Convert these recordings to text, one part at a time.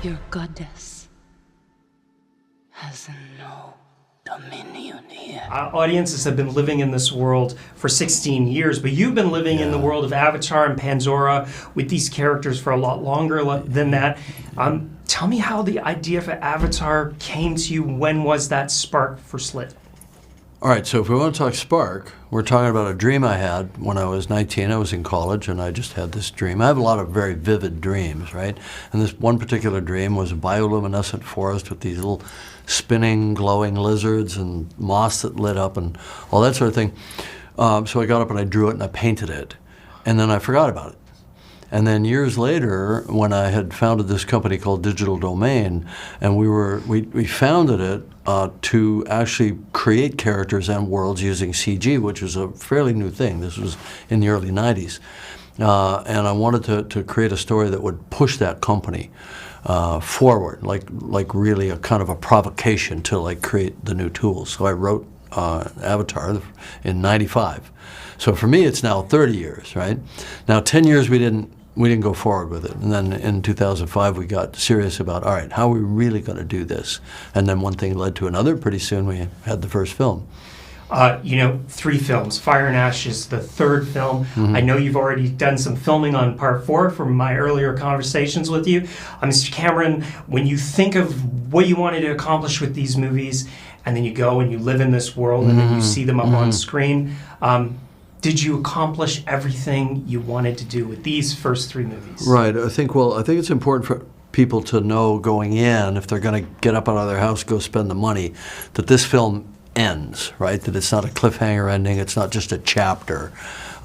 Your goddess has no dominion here. Audiences have been living in this world for 16 years, but you've been living in the world of Avatar and Pandora with these characters for a lot longer than that. Tell me how the idea for Avatar came to you. When was that spark for Slit? All right, so if we want to talk spark, we're talking about a dream I had when I was 19. I was in college, and I just had this dream. I have a lot of very vivid dreams, right? And this one particular dream was a bioluminescent forest with these little spinning, glowing lizards and moss that lit up and all that sort of thing. So I got up and I drew it and I painted it, and then I forgot about it. And then years later, when I had founded this company called Digital Domain, and we founded it to actually create characters and worlds using CG, which was a fairly new thing. This was in the early 90s. And I wanted to create a story that would push that company forward, like really a kind of a provocation to like create the new tools. So I wrote Avatar in '95. So for me, it's now 30 years, right? Now 10 years we didn't go forward with it. And then in 2005, we got serious about, all right, how are we really going to do this? And then one thing led to another. Pretty soon we had the first film. 3 films. Fire and Ash is the 3rd film. Mm-hmm. I know you've already done some filming on part 4 from my earlier conversations with you. Mr. Cameron, when you think of what you wanted to accomplish with these movies, and then you go and you live in this world, and then you see them up on screen, did you accomplish everything you wanted to do with these first 3 movies? Right. I think it's important for people to know going in, if they're going to get up out of their house, go spend the money, that this film ends, right? That it's not a cliffhanger ending, it's not just a chapter.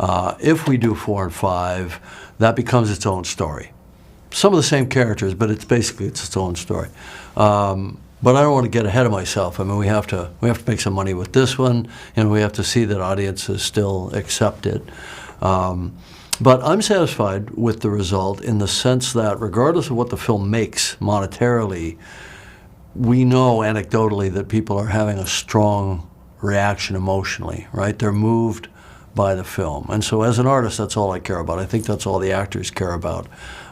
If we do 4 and 5, that becomes its own story. Some of the same characters, but it's its own story. But I don't want to get ahead of myself. I mean, we have to make some money with this one, and we have to see that audiences still accept it. But I'm satisfied with the result in the sense that regardless of what the film makes monetarily, we know anecdotally that people are having a strong reaction emotionally, right? They're moved by the film. And so as an artist, that's all I care about. I think that's all the actors care about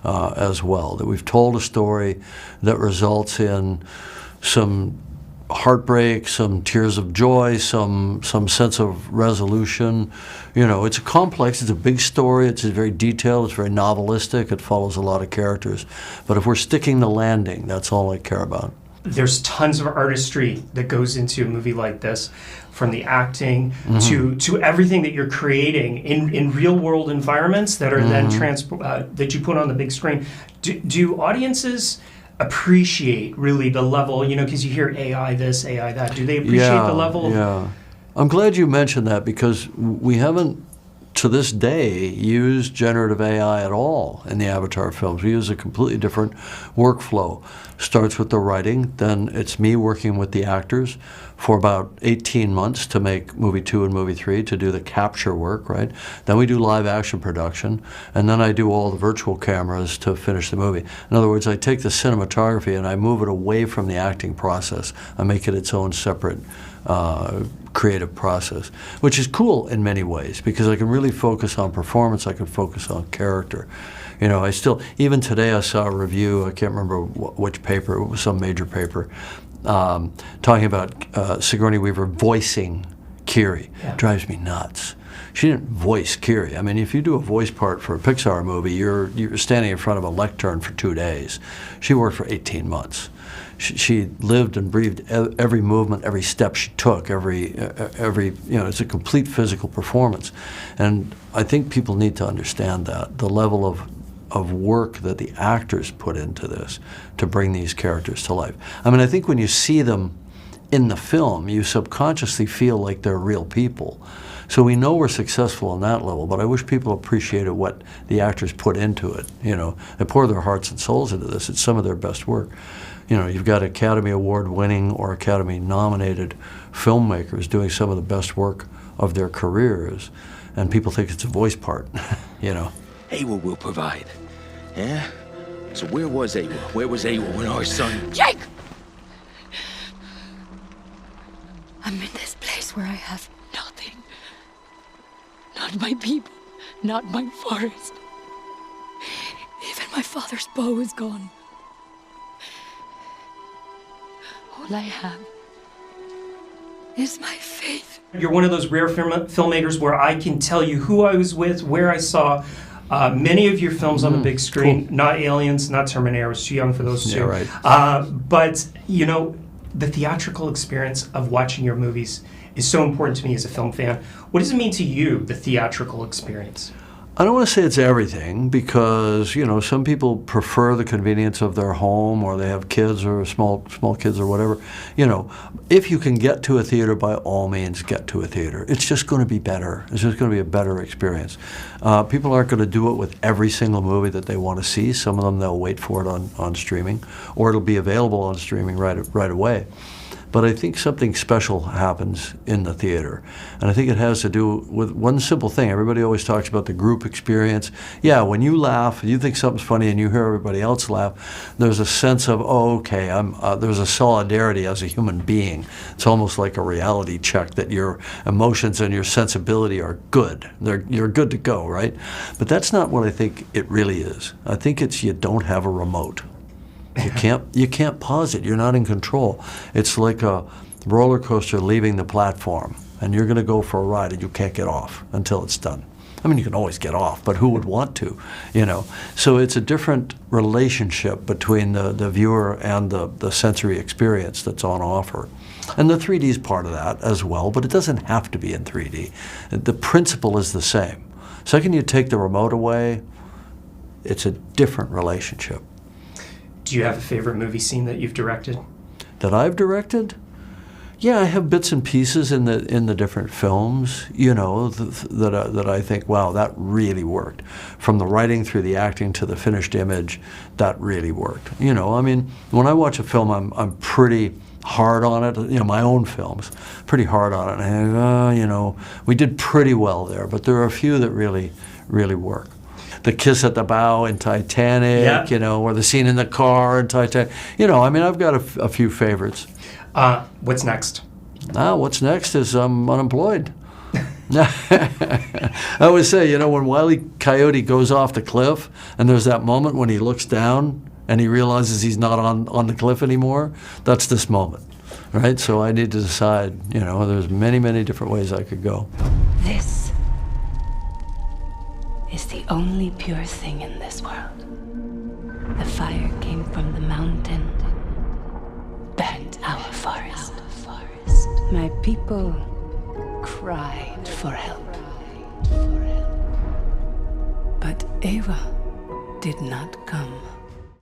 as well, that we've told a story that results in some heartbreak, some tears of joy, some sense of resolution. It's complex, it's a big story, it's very detailed, it's very novelistic, it follows a lot of characters. But if we're sticking the landing, that's all I care about. There's tons of artistry that goes into a movie like this, from the acting to everything that you're creating in real world environments that are then that you put on the big screen. Do audiences appreciate really the level, because you hear AI this, AI that. Do they appreciate the level? Yeah. I'm glad you mentioned that, because we haven't, to this day, used generative AI at all in the Avatar films. We use a completely different workflow. Starts with the writing, then it's me working with the actors for about 18 months to make movie 2 and movie 3, to do the capture work, right? Then we do live action production, and then I do all the virtual cameras to finish the movie. In other words, I take the cinematography and I move it away from the acting process. I make it its own separate creative process, which is cool in many ways, because I can really focus on performance, I can focus on character. Even today I saw a review, I can't remember which paper, it was some major paper, talking about Sigourney Weaver voicing Kiri. Yeah. It drives me nuts. She didn't voice Kiri. I mean, if you do a voice part for a Pixar movie, you're standing in front of a lectern for 2 days. She worked for 18 months. She lived and breathed every movement, every step she took, every it's a complete physical performance. And I think people need to understand that, the level of work that the actors put into this to bring these characters to life. I mean, I think when you see them in the film, you subconsciously feel like they're real people. So we know we're successful on that level, but I wish people appreciated what the actors put into it. They pour their hearts and souls into this. It's some of their best work. You've got Academy Award winning or Academy nominated filmmakers doing some of the best work of their careers, and people think it's a voice part, Awa will provide. Yeah? So where was Awa? Where was Awa when our son... Jake! I'm in this place where I have nothing. Not my people, not my forest. Even my father's bow is gone. All I have is my faith. You're one of those rare filmmakers where I can tell you who I was with, where I saw many of your films on the big screen. Cool. Not Aliens, not Terminator. I was too young for those two. Yeah, right. But, you know, the theatrical experience of watching your movies is so important to me as a film fan. What does it mean to you, the theatrical experience? I don't want to say it's everything because, you know, some people prefer the convenience of their home or they have kids or small kids or whatever. You know, if you can get to a theater, by all means, get to a theater. It's just going to be better. It's just going to be a better experience. People aren't going to do it with every single movie that they want to see. Some of them, they'll wait for it on streaming, or it'll be available on streaming right away. But I think something special happens in the theater. And I think it has to do with one simple thing. Everybody always talks about the group experience. Yeah, when you laugh, you think something's funny and you hear everybody else laugh, there's a sense of, oh, okay, there's a solidarity as a human being. It's almost like a reality check that your emotions and your sensibility are good. You're good to go, right? But that's not what I think it really is. I think it's you don't have a remote. You can't pause it. You're not in control. It's like a roller coaster leaving the platform, and you're going to go for a ride, and you can't get off until it's done. I mean, you can always get off, but who would want to, you know? So it's a different relationship between the viewer and the sensory experience that's on offer. And the 3D is part of that as well, but it doesn't have to be in 3D. The principle is the same. Second you take the remote away, it's a different relationship. Do you have a favorite movie scene that you've directed? That I've directed? Yeah, I have bits and pieces in the different films, you know, that I think, wow, that really worked. From the writing through the acting to the finished image, that really worked. You know, I mean, when I watch a film, I'm pretty hard on it. You know, my own films, pretty hard on it. And you know, we did pretty well there, but there are a few that really work. The kiss at the bow in Titanic, yeah. You know, or the scene in the car in Titanic. You know, I mean, I've got a few favorites. What's next? What's next is I'm unemployed. I always say, you know, when Wile E. Coyote goes off the cliff and there's that moment when he looks down and he realizes he's not on the cliff anymore, that's this moment, right? So I need to decide, you know, there's many different ways I could go. This is the only pure thing in this world. The fire came from the mountain, burnt our forest. My people cried for help. But Eva did not come.